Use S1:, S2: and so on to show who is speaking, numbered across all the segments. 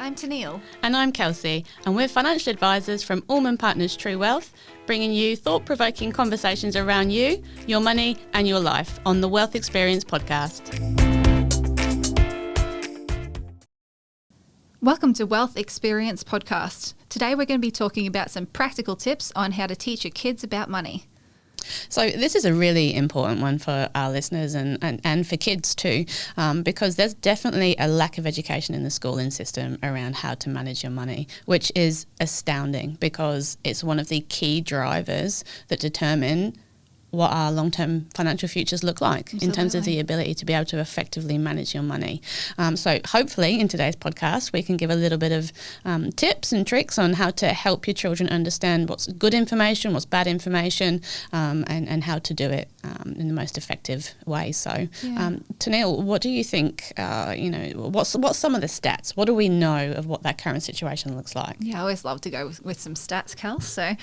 S1: I'm Teneale.
S2: And I'm Kelsey, and we're financial advisors from 𝐴𝑙𝑚𝑎𝑛 Partners True Wealth, bringing you thought-provoking conversations around you, your money and your life on the Wealth Experience podcast.
S1: Welcome to Wealth Experience podcast. Today we're going to be talking about some practical tips on how to teach your kids about money.
S2: So this is a really important one for our listeners and for kids too, because there's definitely a lack of education in the schooling system around how to manage your money, which is astounding because it's one of the key drivers that determine what our long-term financial futures look like. Absolutely. In terms of the ability to be able to effectively manage your money. So hopefully in today's podcast we can give a little bit of tips and tricks on how to help your children understand what's good information, what's bad information, and how to do it in the most effective way. So Teneale, what do you think, what's some of the stats? What do we know of what that current situation looks like?
S1: Yeah, I always love to go with some stats, Kels. So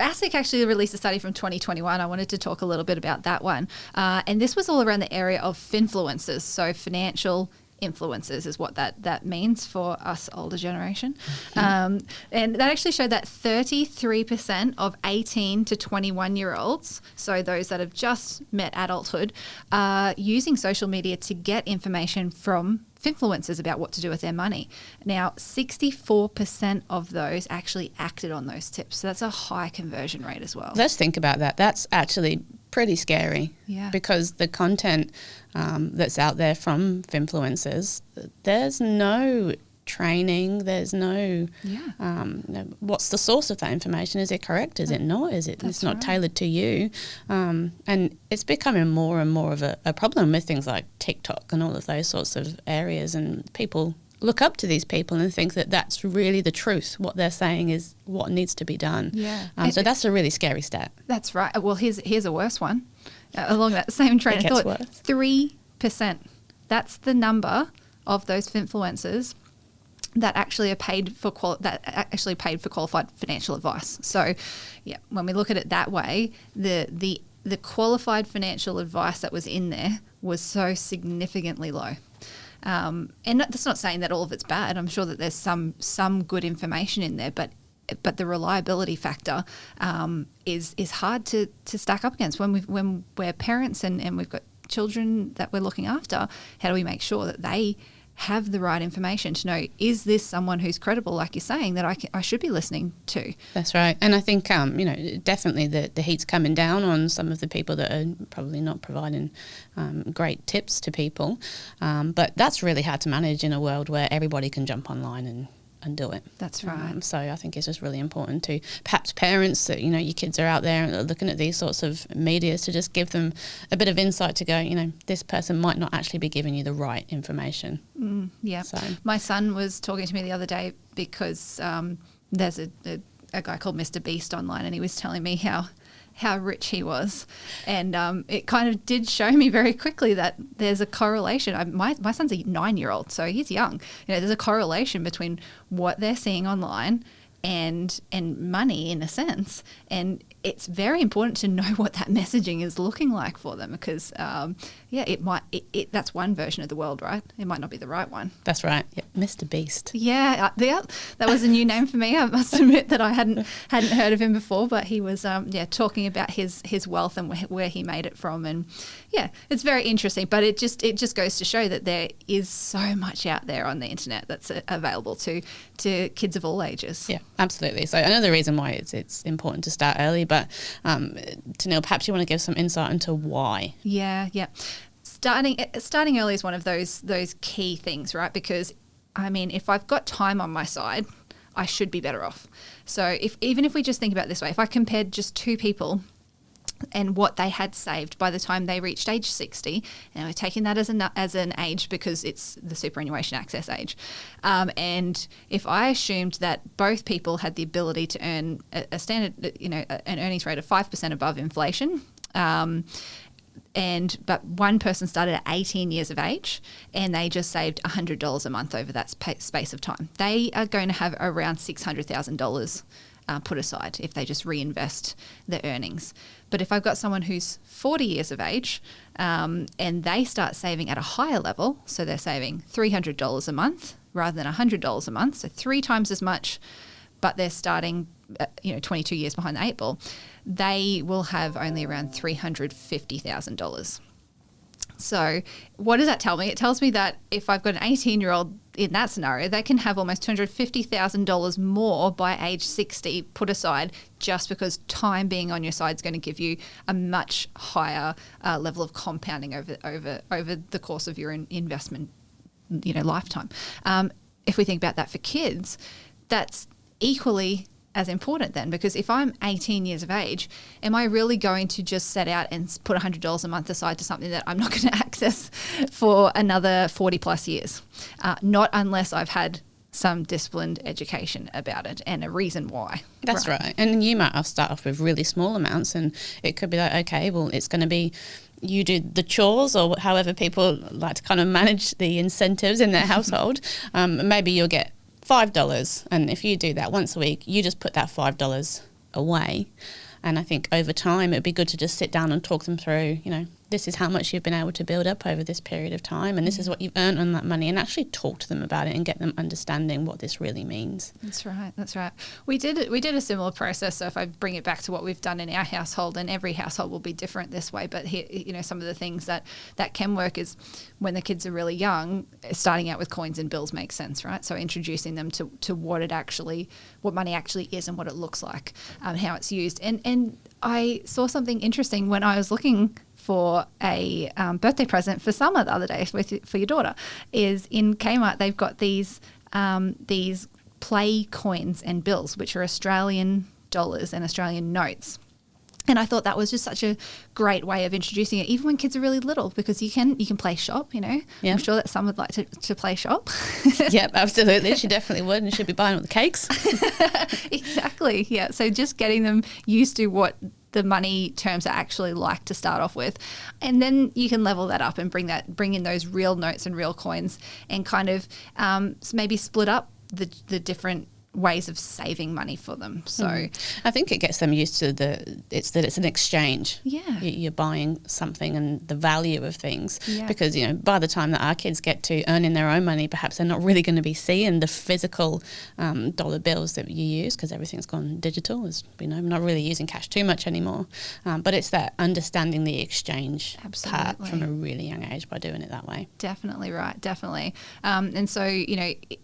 S1: ASIC actually released a study from 2021. I wanted to talk a little bit about that one. And this was all around the area of finfluencers. So financial influencers is what that means for us older generation. And that actually showed that 33% of 18 to 21-year-olds, so those that have just met adulthood, are using social media to get information from influencers about what to do with their money. Now, 64% of those actually acted on those tips. So that's a high conversion rate as well.
S2: Let's think about that. That's actually pretty scary.
S1: Yeah.
S2: Because the content that's out there from influencers, there's no training, there's no what's the source of that information? Is it correct? Is it not? It's not tailored to you? And it's becoming more and more of a problem with things like TikTok and all of those sorts of areas, and people look up to these people and think that that's really the truth. What they're saying is what needs to be done.
S1: Yeah.
S2: So that's a really scary stat.
S1: That's right. Well, here's a worse one. Along that same train of thought,
S2: worse.
S1: 3%. That's the number of those influencers that actually are paid for qualified financial advice. So, yeah, when we look at it that way, the qualified financial advice that was in there was so significantly low. And that's not saying that all of it's bad. I'm sure that there's some good information in there, but the reliability factor is hard to stack up against when we're parents and we've got children that we're looking after. How do we make sure that they have the right information to know, is this someone who's credible, like you're saying, that I should be listening to?
S2: That's right. And I think, definitely the heat's coming down on some of the people that are probably not providing great tips to people. But that's really hard to manage in a world where everybody can jump online and do it.
S1: That's right.
S2: So I think it's just really important to perhaps parents that, your kids are out there and are looking at these sorts of media to just give them a bit of insight to go, this person might not actually be giving you the right information.
S1: Yeah. So my son was talking to me the other day because there's a guy called 𝗦𝗽𝐵EAST online, and he was telling me how rich he was. And it kind of did show me very quickly that there's a correlation. My son's a 9-year-old, so he's young. There's a correlation between what they're seeing online and money, in a sense. And it's very important to know what that messaging is looking like for them, because that's one version of the world, right? It might not be the right one.
S2: That's right. Yeah, 𝗦𝗽𝐵EAST.
S1: Yeah, that was a new name for me. I must admit that I hadn't heard of him before, but he was talking about his wealth and where he made it from, and it's very interesting. But it just goes to show that there is so much out there on the internet that's available to kids of all ages.
S2: Yeah, absolutely. So another reason why it's important to start early. But Teneale, perhaps you want to give some insight into why.
S1: Yeah. Starting early is one of those key things, right? Because, if I've got time on my side, I should be better off. So even if we just think about it this way, if I compared just two people and what they had saved by the time they reached age 60, and we're taking that as an age because it's the superannuation access age. And if I assumed that both people had the ability to earn a standard, an earnings rate of 5% above inflation, but one person started at 18 years of age and they just saved $100 a month over that space of time, they are going to have around $600,000 put aside if they just reinvest their earnings. But if I've got someone who's 40 years of age and they start saving at a higher level, so they're saving $300 a month rather than $100 a month, so 3 times as much, but they're starting 22 years behind the 8 ball, they will have only around $350,000. So what does that tell me? It tells me that if I've got an 18-year-old in that scenario, they can have almost $250,000 more by age 60 put aside, just because time being on your side is going to give you a much higher level of compounding over the course of your investment, lifetime. If we think about that for kids, that's equally as important then, because if I'm 18 years of age, am I really going to just set out and put $100 a month aside to something that I'm not going to access for another 40 plus years? Not unless I've had some disciplined education about it and a reason why.
S2: That's right. And you might start off with really small amounts, and it could be like, okay, well, it's going to be you do the chores, or however people like to kind of manage the incentives in their household. Maybe you'll get $5, and if you do that once a week, you just put that $5 away. And I think over time it'd be good to just sit down and talk them through, this is how much you've been able to build up over this period of time, and this is what you've earned on that money, and actually talk to them about it and get them understanding what this really means. That's
S1: right. We did a similar process. So if I bring it back to what we've done in our household, and every household will be different this way, but here, some of the things that can work is when the kids are really young, starting out with coins and bills makes sense, right? So introducing them to what money actually is and what it looks like, how it's used. And I saw something interesting when I was looking for a birthday present for Summer the other day for your daughter. Is in Kmart they've got these play coins and bills, which are Australian dollars and Australian notes. And I thought that was just such a great way of introducing it, even when kids are really little, because you can play shop, Yep. I'm sure that some would like to play shop.
S2: Yep, absolutely. She definitely would, and she'd be buying all the cakes.
S1: Exactly, yeah. So just getting them used to what the money terms are actually like to start off with, and then you can level that up and bring in those real notes and real coins, and kind of maybe split up the different ways of saving money for them. So
S2: I think it gets them used to it's an exchange.
S1: Yeah,
S2: you're buying something and the value of things.
S1: Yeah.
S2: Because by the time that our kids get to earning their own money, perhaps they're not really going to be seeing the physical dollar bills that you use, because everything's gone digital. As we know, I'm not really using cash too much anymore. But it's that understanding the exchange part from a really young age by doing it that way.
S1: Definitely right. Definitely. And so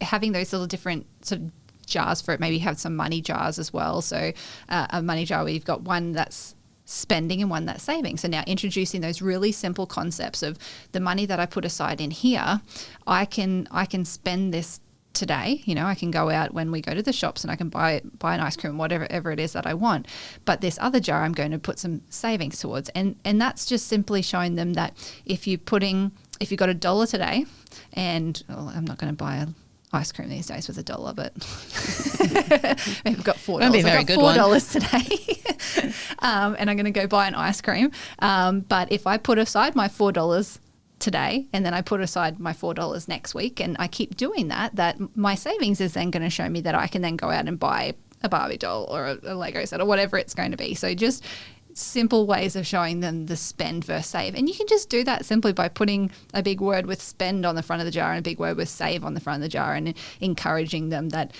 S1: having those little different sort of jars for it, maybe have some money jars as well. So a money jar where you've got one that's spending and one that's saving. So now introducing those really simple concepts of the money that I put aside in here, I can spend this today. I can go out when we go to the shops and I can buy an ice cream, whatever it is that I want. But this other jar, I'm going to put some savings towards. And that's just simply showing them that if you've got $1 today, and I'm not going to buy ice cream these days with $1, but maybe I've got $4. I've got $4 today, and I'm going to go buy an ice cream. But if I put aside my $4 today, and then I put aside my $4 next week, and I keep doing that my savings is then going to show me that I can then go out and buy a Barbie doll or a Lego set or whatever it's going to be. So just simple ways of showing them the spend versus save. And you can just do that simply by putting a big word with spend on the front of the jar and a big word with save on the front of the jar, and encouraging them that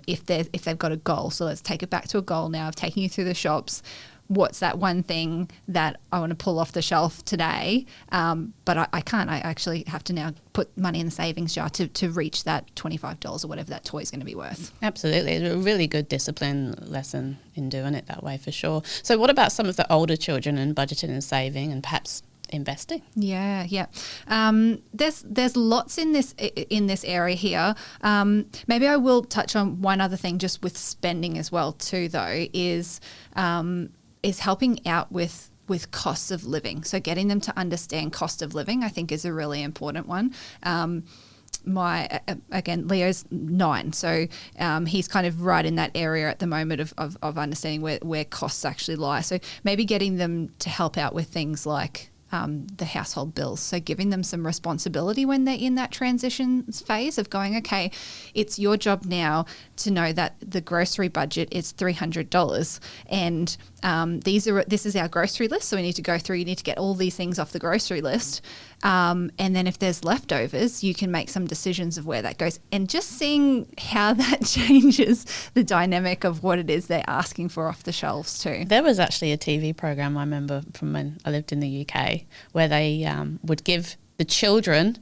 S1: if they've got a goal, so let's take it back to a goal now of taking you through the shops. What's that one thing that I want to pull off the shelf today? But I can't. I actually have to now put money in the savings jar to reach that $25 or whatever that toy is going to be worth.
S2: Absolutely. It's a really good discipline lesson in doing it that way, for sure. So what about some of the older children and budgeting and saving and perhaps investing?
S1: Yeah. There's lots in this area here. Maybe I will touch on one other thing just with spending as well too, though, is helping out with costs of living. So getting them to understand cost of living, I think, is a really important one. Leo's 9, so he's kind of right in that area at the moment of understanding where costs actually lie. So maybe getting them to help out with things like the household bills. So giving them some responsibility when they're in that transition phase of going, okay, it's your job now to know that the grocery budget is $300 and this is our grocery list. So we need to go through, you need to get all these things off the grocery list. And then if there's leftovers, you can make some decisions of where that goes. And just seeing how that changes the dynamic of what it is they're asking for off the shelves too.
S2: There was actually a TV program I remember from when I lived in the UK where they would give the children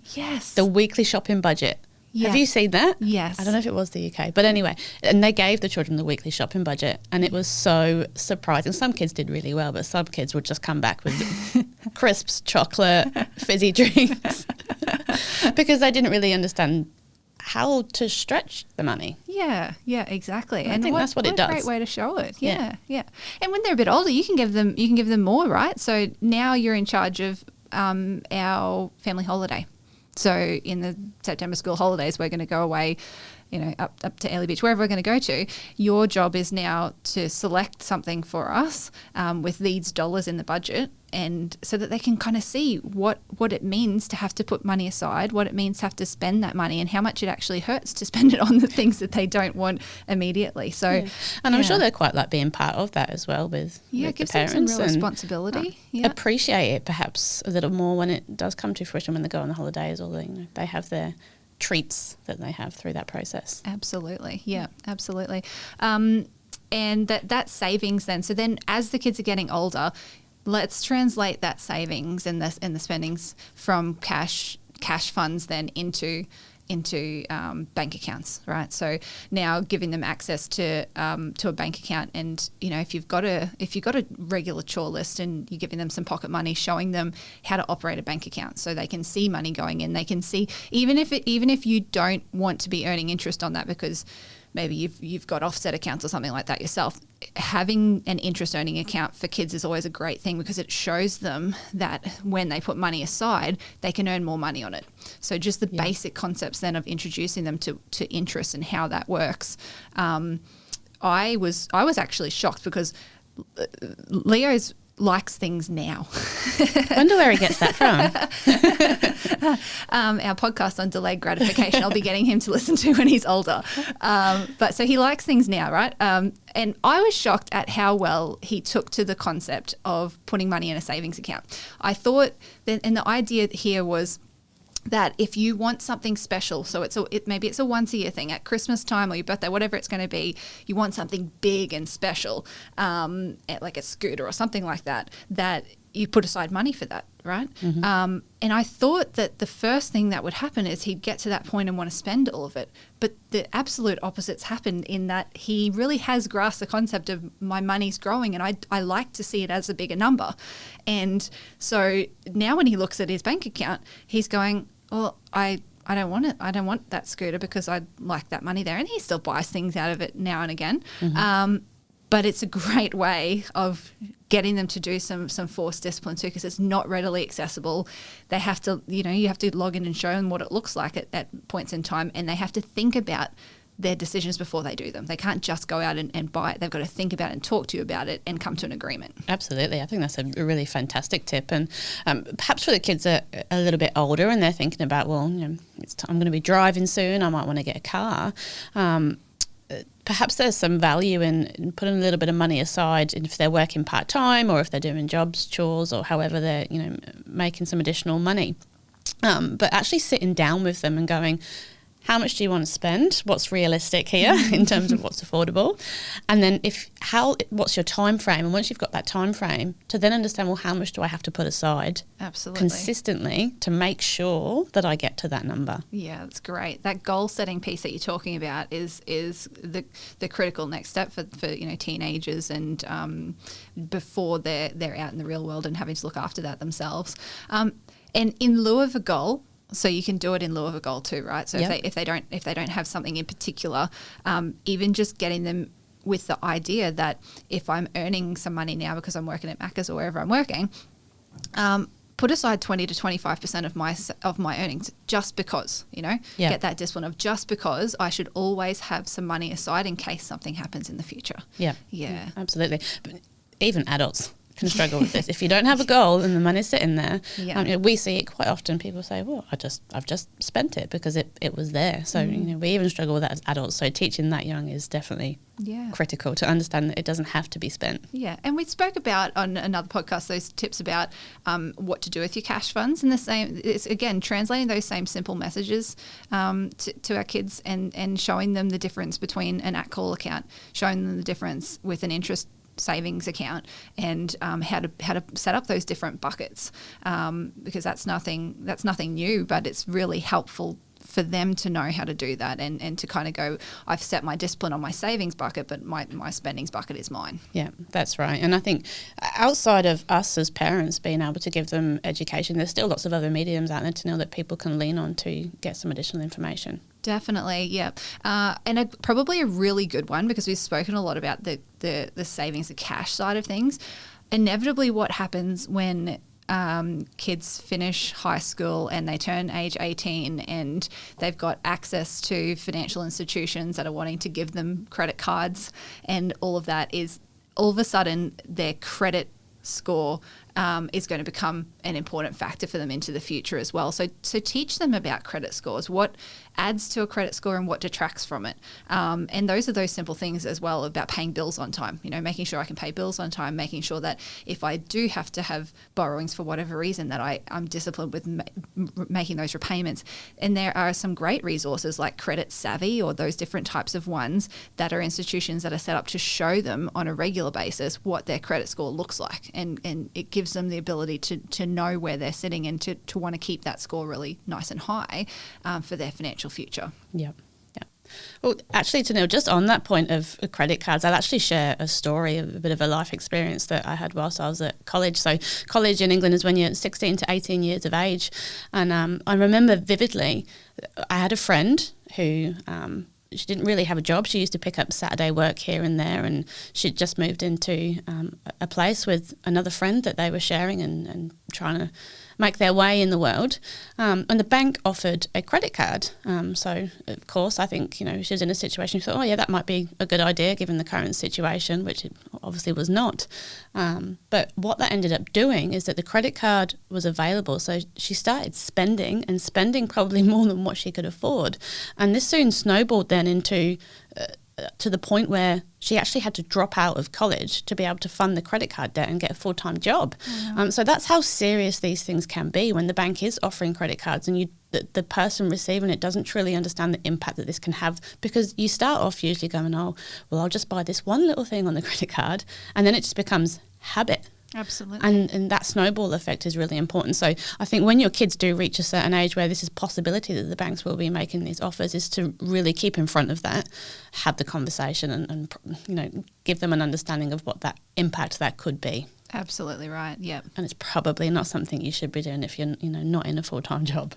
S2: the weekly shopping budget. Yeah. Have you seen that?
S1: Yes.
S2: I don't know if it was the UK, but anyway, and they gave the children the weekly shopping budget, and it was so surprising. Some kids did really well, but some kids would just come back with crisps, chocolate, fizzy drinks, because they didn't really understand how to stretch the money.
S1: Yeah, exactly.
S2: And I think that's what it does.
S1: What a great way to show it. Yeah. And when they're a bit older, you can give them more, right? So now you're in charge of our family holiday. So in the September school holidays, we're going to go away, up to Airlie Beach, wherever we're going to go to. Your job is now to select something for us with these dollars in the budget, and so that they can kind of see what it means to have to put money aside, what it means to have to spend that money, and how much it actually hurts to spend it on the things that they don't want immediately. So,
S2: and I'm sure they're quite like being part of that as well with
S1: it gives
S2: the parents
S1: them some real responsibility.
S2: Appreciate it perhaps a little more when it does come to fruition, when they go on the holidays, or they have their treats that they have through that process.
S1: Absolutely. Yeah, absolutely. And that savings then. So then as the kids are getting older, let's translate that savings and the spendings from cash funds then into bank accounts, right? So now giving them access to a bank account, and if you've got a regular chore list and you're giving them some pocket money, showing them how to operate a bank account so they can see money going in. They can see even if you don't want to be earning interest on that because maybe you've got offset accounts or something like that yourself. Having an interest earning account for kids is always a great thing because it shows them that when they put money aside, they can earn more money on it. So just the basic concepts then of introducing them to interest and how that works. I was actually shocked because Leo's likes things now.
S2: Wonder where he gets that from.
S1: Our podcast on delayed gratification, I'll be getting him to listen to when he's older. But so he likes things now, right? And I was shocked at how well he took to the concept of putting money in a savings account. I thought that, and the idea here was that if you want something special, so maybe it's a once a year thing at Christmas time or your birthday, whatever it's going to be, you want something big and special, like a scooter or something like that, that you put aside money for that, right? Mm-hmm. And I thought that the first thing that would happen is he'd get to that point and want to spend all of it. But the absolute opposites happened in that he really has grasped the concept of my money's growing and I like to see it as a bigger number. And so now when he looks at his bank account, he's going, well, I don't want it. I don't want that scooter because I like that money there. And he still buys things out of it now and again. Mm-hmm. But it's a great way of getting them to do some forced discipline too, because it's not readily accessible. They have to, you have to log in and show them what it looks like at points in time, and they have to think about their decisions before they do them. They can't just go out and buy it. They've got to think about it and talk to you about it and come to an agreement.
S2: Absolutely. I think that's a really fantastic tip. And perhaps for the kids that are a little bit older and they're thinking about, well, I'm going to be driving soon, I might want to get a car. Perhaps there's some value in putting a little bit of money aside if they're working part-time or if they're doing jobs, chores, or however they're, making some additional money. But actually sitting down with them and going, how much do you want to spend? What's realistic here in terms of what's affordable? And then what's your time frame? And once you've got that time frame, to then understand, well, how much do I have to put aside consistently to make sure that I get to that number? Yeah,
S1: that's great. That goal setting piece that you're talking about is the critical next step for teenagers and before they're out in the real world and having to look after that themselves. And in lieu of a goal, so you can do it in lieu of a goal too, right? So if they don't have something in particular, even just getting them with the idea that if I'm earning some money now because I'm working at Macca's or wherever I'm working, put aside 20 to 25% of my earnings just because, get that discipline of just because I should always have some money aside in case something happens in the future.
S2: Yeah, absolutely. But even adults. can struggle with this. If you don't have a goal and the money's sitting there,
S1: Yeah.
S2: we see it quite often. People say, well, I've just spent it because it was there. So, we even struggle with that as adults. So teaching that young is definitely critical to understand that it doesn't have to be spent.
S1: Yeah, and we spoke about on another podcast those tips about what to do with your cash funds, and the same. It's again translating those same simple messages to our kids and showing them the difference between an at-call account, showing them the difference with an interest savings account, and how to set up those different buckets, because that's nothing new, but it's really helpful for them to know how to do that and to kind of go, I've set my discipline on my savings bucket, but my spendings bucket is mine.
S2: Yeah, that's right. And I think outside of us as parents being able to give them education, there's still lots of other mediums out there to know that people can lean on to get some additional information.
S1: Definitely, yeah. And probably a really good one, because we've spoken a lot about the savings, the cash side of things. Inevitably what happens when kids finish high school and they turn age 18 and they've got access to financial institutions that are wanting to give them credit cards, and all of that is all of a sudden their credit score is going to become an important factor for them into the future as well. So teach them about credit scores, what adds to a credit score and what detracts from it. And those are those simple things as well about paying bills on time, making sure I can pay bills on time, making sure that if I do have to have borrowings for whatever reason, that I'm disciplined with making those repayments. And there are some great resources like Credit Savvy or those different types of ones that are institutions that are set up to show them on a regular basis what their credit score looks like. And it gives them the ability to know where they're sitting and to want to keep that score really nice and high for their financial future.
S2: Yep. Well, actually, Teneale, just on that point of credit cards, I'll actually share a story, a bit of a life experience that I had whilst I was at college. So college in England is when you're 16 to 18 years of age. And I remember vividly, I had a friend who she didn't really have a job. She used to pick up Saturday work here and there, and she'd just moved into a place with another friend that they were sharing and trying to make their way in the world. And the bank offered a credit card. So, of course, I think, she was in a situation, she thought, oh, yeah, that might be a good idea given the current situation, which it obviously was not. But what that ended up doing is that the credit card was available. So she started spending probably more than what she could afford. And this soon snowballed then into to the point where she actually had to drop out of college to be able to fund the credit card debt and get a full-time job. So that's how serious these things can be when the bank is offering credit cards and the person receiving it doesn't truly understand the impact that this can have, because you start off usually going, oh, well, I'll just buy this one little thing on the credit card, and then it just becomes habit.
S1: Absolutely.
S2: And that snowball effect is really important. So I think when your kids do reach a certain age where this is possibility that the banks will be making these offers, is to really keep in front of that, have the conversation and give them an understanding of what that impact that could be.
S1: Absolutely right, yep.
S2: And it's probably not something you should be doing if you're not in a full-time job.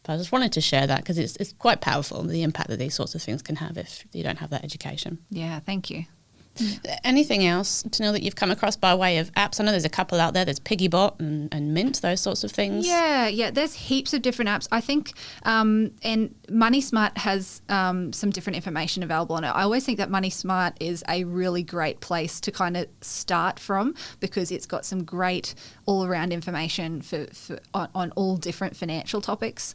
S2: But I just wanted to share that because it's quite powerful, the impact that these sorts of things can have if you don't have that education.
S1: Yeah, thank you.
S2: Yeah. Anything else to know that you've come across by way of apps? I know there's a couple out there. There's Piggybot and Mint, those sorts of things. Yeah.
S1: There's heaps of different apps. I think, and Money Smart has some different information available on it. I always think that Money Smart is a really great place to kind of start from, because it's got some great all-around information on all different financial topics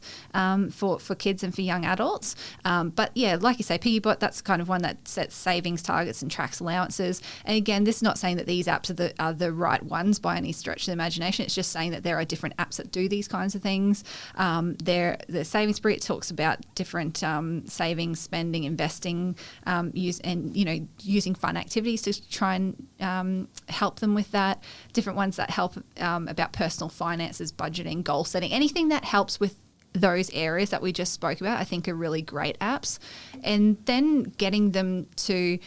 S1: for kids and for young adults. But yeah, like you say, Piggybot, that's kind of one that sets savings targets and tracks allowances. And again, this is not saying that these apps are the right ones by any stretch of the imagination. It's just saying that there are different apps that do these kinds of things. The Savings Spree, it talks about different savings, spending, investing, using fun activities to try and help them with that. Different ones that help about personal finances, budgeting, goal setting, anything that helps with those areas that we just spoke about, I think are really great apps. And then getting them to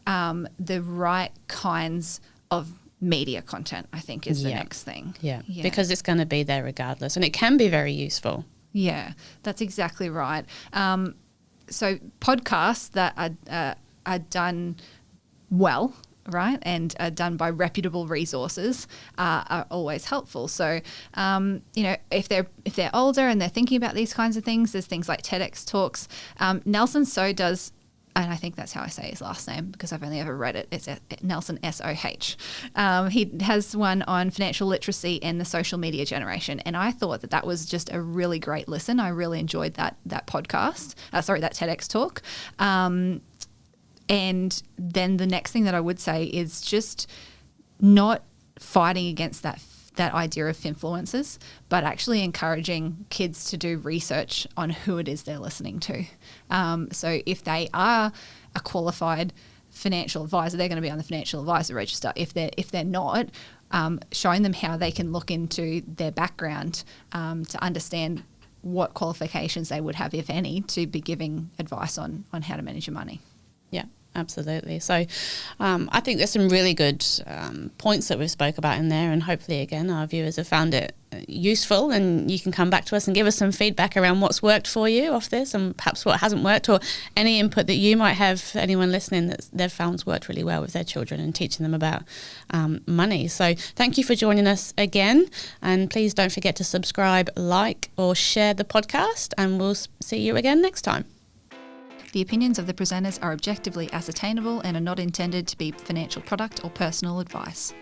S1: the right kinds of media content, I think, is the next thing. Yeah,
S2: because it's going to be there regardless, and it can be very useful.
S1: Yeah, that's exactly right. So podcasts that are done well, right, and are done by reputable resources are always helpful. So, if they're older and they're thinking about these kinds of things, there's things like TEDx Talks. Nelson So does and I think that's how I say his last name because I've only ever read it. It's Nelson SOH. He has one on financial literacy and the social media generation. And I thought that was just a really great listen. I really enjoyed that podcast. That TEDx talk. And then the next thing that I would say is just not fighting against that idea of finfluencers, but actually encouraging kids to do research on who it is they're listening to. So if they are a qualified financial advisor, they're going to be on the financial advisor register. If they're not, showing them how they can look into their background to understand what qualifications they would have, if any, to be giving advice on how to manage your money.
S2: Yeah. Absolutely. So I think there's some really good points that we've spoke about in there, and hopefully, again, our viewers have found it useful, and you can come back to us and give us some feedback around what's worked for you off this and perhaps what hasn't worked, or any input that you might have for anyone listening that they've found worked really well with their children and teaching them about money. So thank you for joining us again, and please don't forget to subscribe, like or share the podcast, and we'll see you again next time.
S1: The opinions of the presenters are objectively ascertainable and are not intended to be financial product or personal advice.